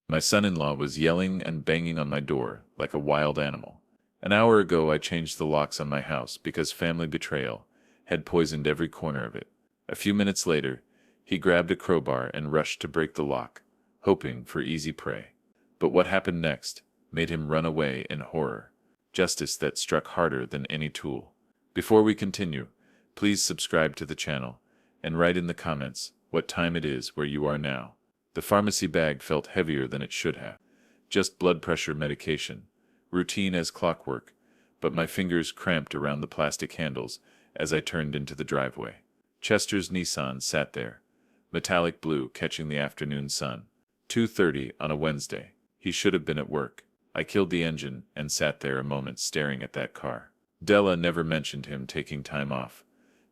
My son-in-law was yelling and banging on my door like a wild animal. An hour ago I changed the locks on my house because family betrayal had poisoned every corner of it. A few minutes later, he grabbed a crowbar and rushed to break the lock, hoping for easy prey. But what happened next made him run away in horror. Justice that struck harder than any tool. Before we continue, please subscribe to the channel and write in the comments what time it is where you are now. The pharmacy bag felt heavier than it should have. Just blood pressure medication, routine as clockwork, but my fingers cramped around the plastic handles as I turned into the driveway. Chester's Nissan sat there, metallic blue catching the afternoon sun. 2:30 on a Wednesday. He should have been at work. I killed the engine and sat there a moment staring at that car. Della never mentioned him taking time off.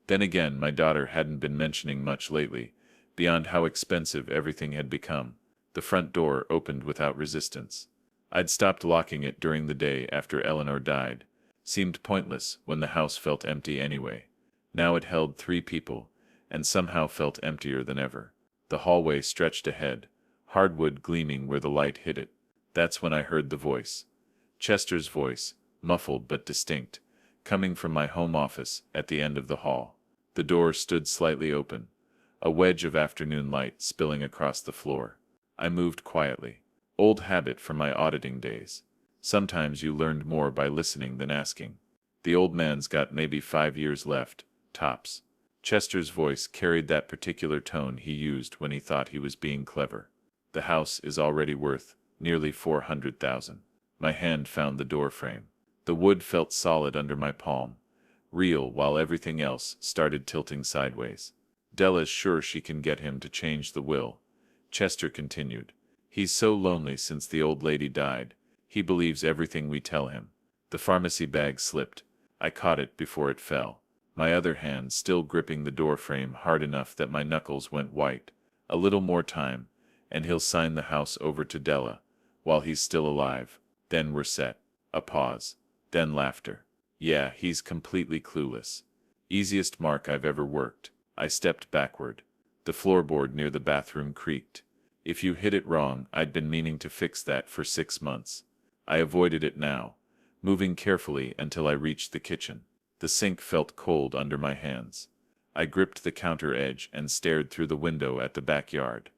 Then again, my daughter hadn't been mentioning much lately, beyond how expensive everything had become. The front door opened without resistance. I'd stopped locking it during the day after Eleanor died. Seemed pointless when the house felt empty anyway. Now it held 3 people, and somehow felt emptier than ever. The hallway stretched ahead, hardwood gleaming where the light hit it. That's when I heard the voice. Chester's voice, muffled but distinct, coming from my home office at the end of the hall. The door stood slightly open, a wedge of afternoon light spilling across the floor. I moved quietly. Old habit from my auditing days. Sometimes you learned more by listening than asking. The old man's got maybe 5 years left, tops. Chester's voice carried that particular tone he used when he thought he was being clever. The house is already worth nearly 400,000. My hand found the door frame. The wood felt solid under my palm, real while everything else started tilting sideways. Della's sure she can get him to change the will. Chester continued. He's so lonely since the old lady died. He believes everything we tell him. The pharmacy bag slipped. I caught it before it fell, my other hand still gripping the door frame hard enough that my knuckles went white. A little more time, and he'll sign the house over to Della, while he's still alive. Then we're set. A pause. Then laughter. Yeah, he's completely clueless. Easiest mark I've ever worked. I stepped backward. The floorboard near the bathroom creaked. If you hit it wrong, I'd been meaning to fix that for 6 months. I avoided it now, moving carefully until I reached the kitchen. The sink felt cold under my hands. I gripped the counter edge and stared through the window at the backyard.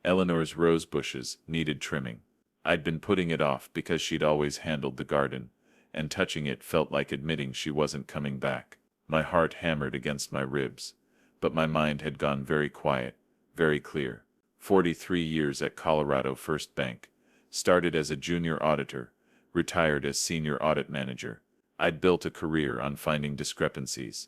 Eleanor's rose bushes needed trimming. I'd been putting it off because she'd always handled the garden, and touching it felt like admitting she wasn't coming back. My heart hammered against my ribs, but my mind had gone very quiet, very clear. 43 years at Colorado First Bank, started as a junior auditor, retired as senior audit manager. I'd built a career on finding discrepancies,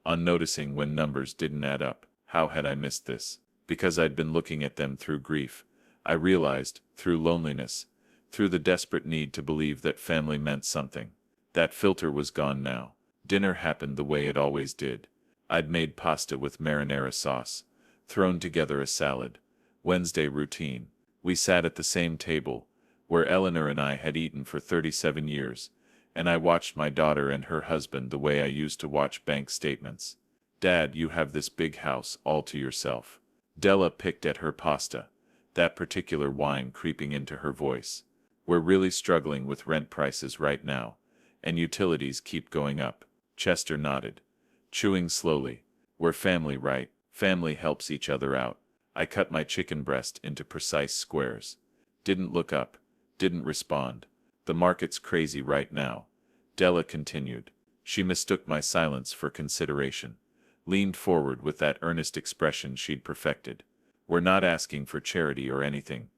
on noticing when numbers didn't add up. How had I missed this? Because I'd been looking at them through grief. I realized, through loneliness, through the desperate need to believe that family meant something. That filter was gone now. Dinner happened the way it always did. I'd made pasta with marinara sauce, thrown together a salad. Wednesday routine. We sat at the same table, where Eleanor and I had eaten for 37 years, and I watched my daughter and her husband the way I used to watch bank statements. Dad, you have this big house all to yourself. Della picked at her pasta, that particular whine creeping into her voice. We're really struggling with rent prices right now, and utilities keep going up. Chester nodded, chewing slowly. We're family, right? Family helps each other out. I cut my chicken breast into precise squares. Didn't look up, didn't respond. The market's crazy right now. Della continued. She mistook my silence for consideration, leaned forward with that earnest expression she'd perfected. We're not asking for charity or anything.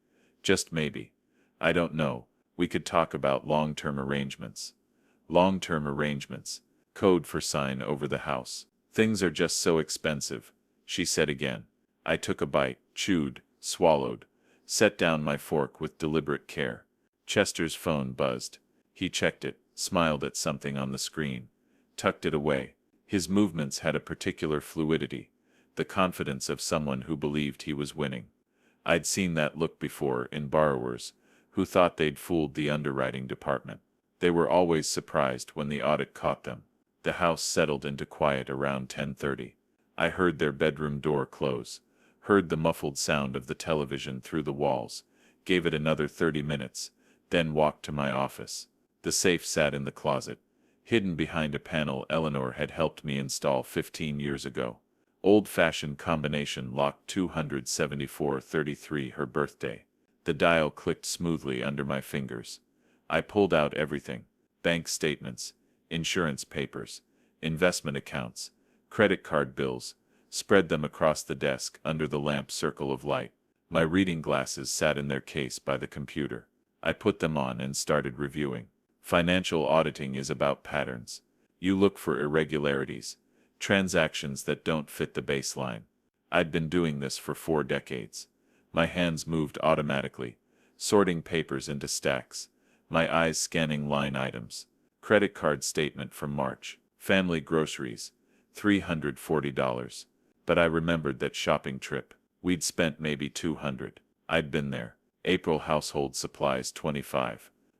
Just maybe. I don't know. We could talk about long-term arrangements. Long-term arrangements. Code for sign over the house. Things are just so expensive, she said again. I took a bite, chewed, swallowed, set down my fork with deliberate care. Chester's phone buzzed. He checked it, smiled at something on the screen, tucked it away. His movements had a particular fluidity, the confidence of someone who believed he was winning. I'd seen that look before in borrowers who thought they'd fooled the underwriting department. They were always surprised when the audit caught them. The house settled into quiet around 10:30. I heard their bedroom door close, heard the muffled sound of the television through the walls, gave it another 30 minutes, then walked to my office. The safe sat in the closet, hidden behind a panel Eleanor had helped me install 15 years ago. Old-fashioned combination lock 27433, her birthday. The dial clicked smoothly under my fingers. I pulled out everything: bank statements, insurance papers, investment accounts, credit card bills, spread them across the desk under the lamp circle of light. My reading glasses sat in their case by the computer. I put them on and started reviewing. Financial auditing is about patterns. You look for irregularities, transactions that don't fit the baseline. I'd been doing this for 4 decades. My hands moved automatically, sorting papers into stacks, my eyes scanning line items. Credit card statement from March. Family groceries, $340. But I remembered that shopping trip. We'd spent maybe $200. I'd been there. April household supplies, $25.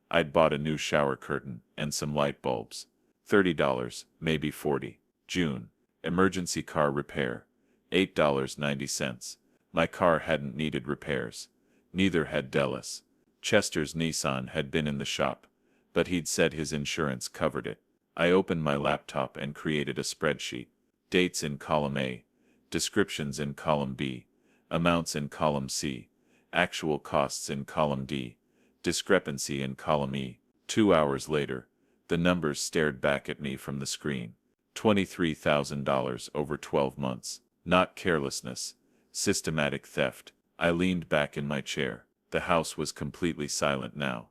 I'd bought a new shower curtain and some light bulbs. $30, maybe $40. June. Emergency car repair. $8.90. My car hadn't needed repairs. Neither had Dallas. Chester's Nissan had been in the shop, but he'd said his insurance covered it. I opened my laptop and created a spreadsheet. Dates in column A, descriptions in column B, amounts in column C, actual costs in column D, discrepancy in column E. 2 hours later, the numbers stared back at me from the screen. $23,000 over 12 months. Not carelessness, systematic theft. I leaned back in my chair. The house was completely silent now.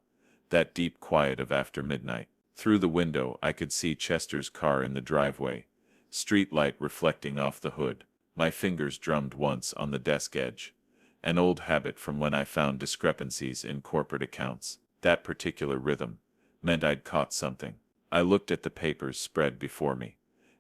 That deep quiet of after midnight. Through the window I could see Chester's car in the driveway, street light reflecting off the hood. My fingers drummed once on the desk edge. An old habit from when I found discrepancies in corporate accounts. That particular rhythm meant I'd caught something. I looked at the papers spread before me,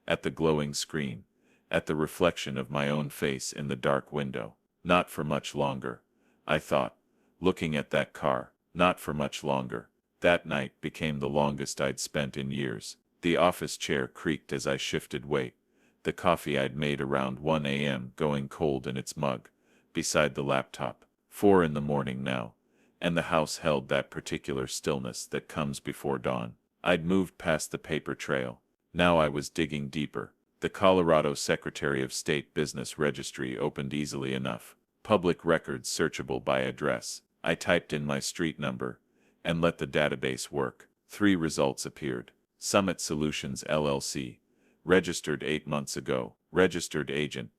at the glowing screen, at the reflection of my own face in the dark window. Not for much longer, I thought, looking at that car. Not for much longer. That night became the longest I'd spent in years. The office chair creaked as I shifted weight. The coffee I'd made around 1 a.m. going cold in its mug, beside the laptop. 4 in the morning now, and the house held that particular stillness that comes before dawn. I'd moved past the paper trail. Now I was digging deeper. The Colorado Secretary of State Business Registry opened easily enough. Public records searchable by address. I typed in my street number and let the database work. 3 results appeared. Summit Solutions LLC. Registered 8 months ago. Registered agent,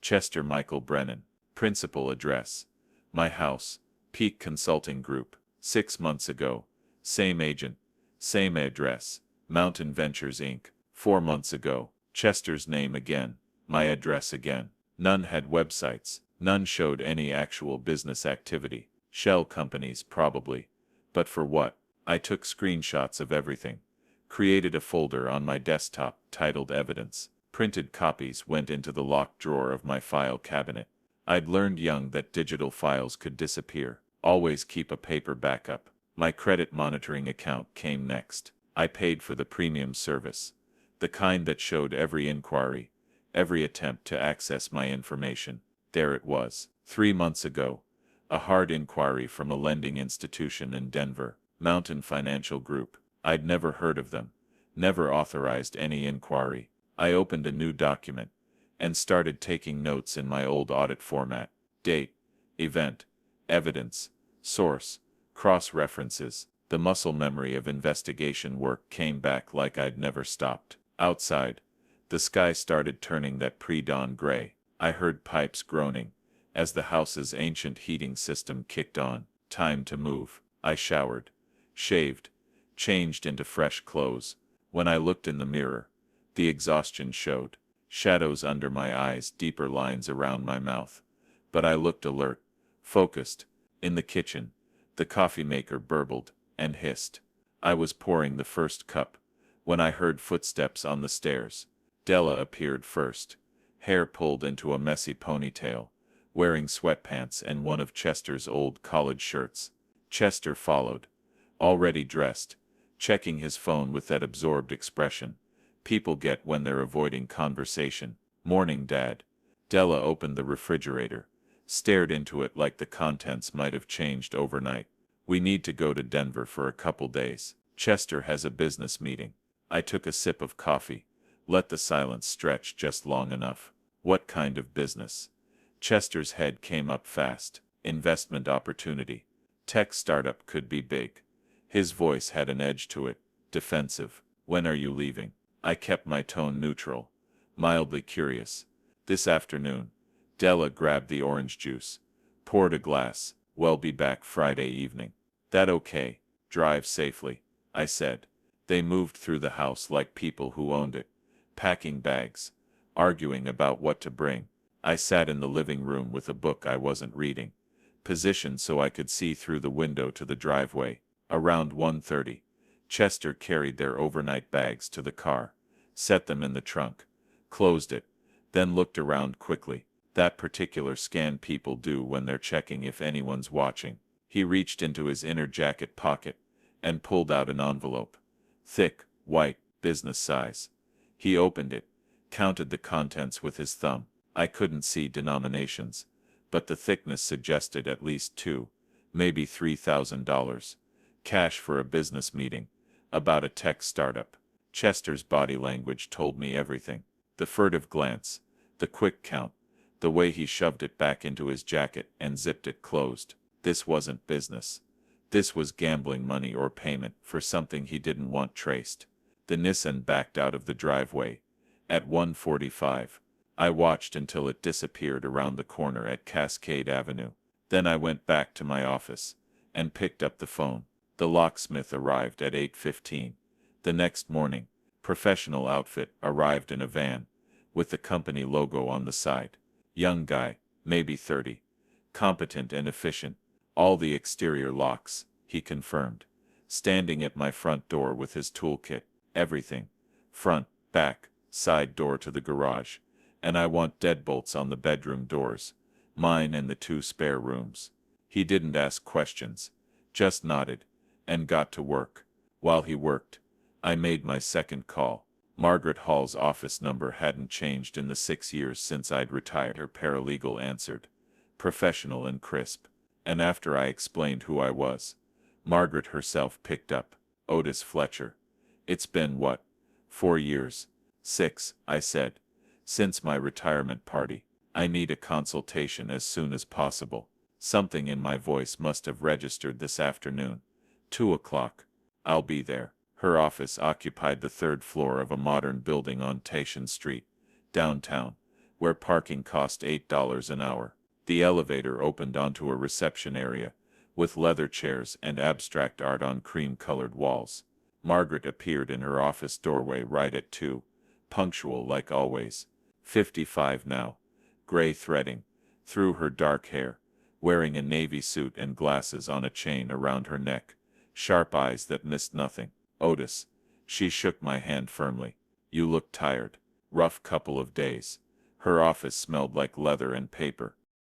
Chester Michael Brennan. Principal address, my house. Peak Consulting Group. 6 months ago. Same agent, same address. Mountain Ventures Inc. 4 months ago. Chester's name again. My address again. None had websites. None showed any actual business activity. Shell companies, probably. But for what? I took screenshots of everything. Created a folder on my desktop titled Evidence. Printed copies went into the locked drawer of my file cabinet. I'd learned young that digital files could disappear. Always keep a paper backup. My credit monitoring account came next. I paid for the premium service, the kind that showed every inquiry, every attempt to access my information. There it was. 3 months ago. A hard inquiry from a lending institution in Denver, Mountain Financial Group. I'd never heard of them, never authorized any inquiry. I opened a new document and started taking notes in my old audit format. Date, event, evidence, source, cross-references. The muscle memory of investigation work came back like I'd never stopped. Outside, the sky started turning that pre-dawn gray. I heard pipes groaning as the house's ancient heating system kicked on. Time to move. I showered, shaved, changed into fresh clothes. When I looked in the mirror, the exhaustion showed. Shadows under my eyes, deeper lines around my mouth. But I looked alert, focused. In the kitchen, the coffee maker burbled and hissed. I was pouring the first cup when I heard footsteps on the stairs. Della appeared first, hair pulled into a messy ponytail, wearing sweatpants and one of Chester's old college shirts. Chester followed, already dressed, checking his phone with that absorbed expression people get when they're avoiding conversation. Morning, Dad. Della opened the refrigerator, stared into it like the contents might have changed overnight. We need to go to Denver for a couple days. Chester has a business meeting. I took a sip of coffee, let the silence stretch just long enough. What kind of business? Chester's head came up fast. Investment opportunity. Tech startup could be big. His voice had an edge to it, defensive. When are you leaving? I kept my tone neutral, mildly curious. This afternoon. Della grabbed the orange juice, poured a glass. We'll be back Friday evening. That okay? Drive safely, I said. They moved through the house like people who owned it, packing bags, arguing about what to bring. I sat in the living room with a book I wasn't reading, positioned so I could see through the window to the driveway. Around 1:30, Chester carried their overnight bags to the car, set them in the trunk, closed it, then looked around quickly. That particular scan people do when they're checking if anyone's watching. He reached into his inner jacket pocket and pulled out an envelope. Thick, white, business size. He opened it, counted the contents with his thumb. I couldn't see denominations, but the thickness suggested at least maybe $3,000. Cash for a business meeting, about a tech startup. Chester's body language told me everything. The furtive glance, the quick count, the way he shoved it back into his jacket and zipped it closed. This wasn't business. This was gambling money or payment for something he didn't want traced. The Nissan backed out of the driveway. At 1:45, I watched until it disappeared around the corner at Cascade Avenue. Then I went back to my office and picked up the phone. The locksmith arrived at 8:15. The next morning, professional outfit arrived in a van, with the company logo on the side. Young guy, maybe 30. Competent and efficient. All the exterior locks, he confirmed. Standing at my front door with his toolkit. Everything. Front, back, side door to the garage. And I want deadbolts on the bedroom doors. Mine and the 2 spare rooms. He didn't ask questions. Just nodded. And got to work. While he worked, I made my second call. Margaret Hall's office number hadn't changed in the 6 years since I'd retired. Her paralegal answered, professional and crisp. And after I explained who I was, Margaret herself picked up. Otis Fletcher. It's been what? 4 years. 6, I said. Since my retirement party. I need a consultation as soon as possible. Something in my voice must have registered this afternoon. 2 o'clock. I'll be there. Her office occupied the 3rd floor of a modern building on Tation Street, downtown, where parking cost $8 an hour. The elevator opened onto a reception area, with leather chairs and abstract art on cream-colored walls. Margaret appeared in her office doorway right at 2, punctual like always. 55 now, gray threading through her dark hair, wearing a navy suit and glasses on a chain around her neck, sharp eyes that missed nothing. Otis. She shook my hand firmly. You look tired. Rough couple of days. Her office smelled like leather and paper.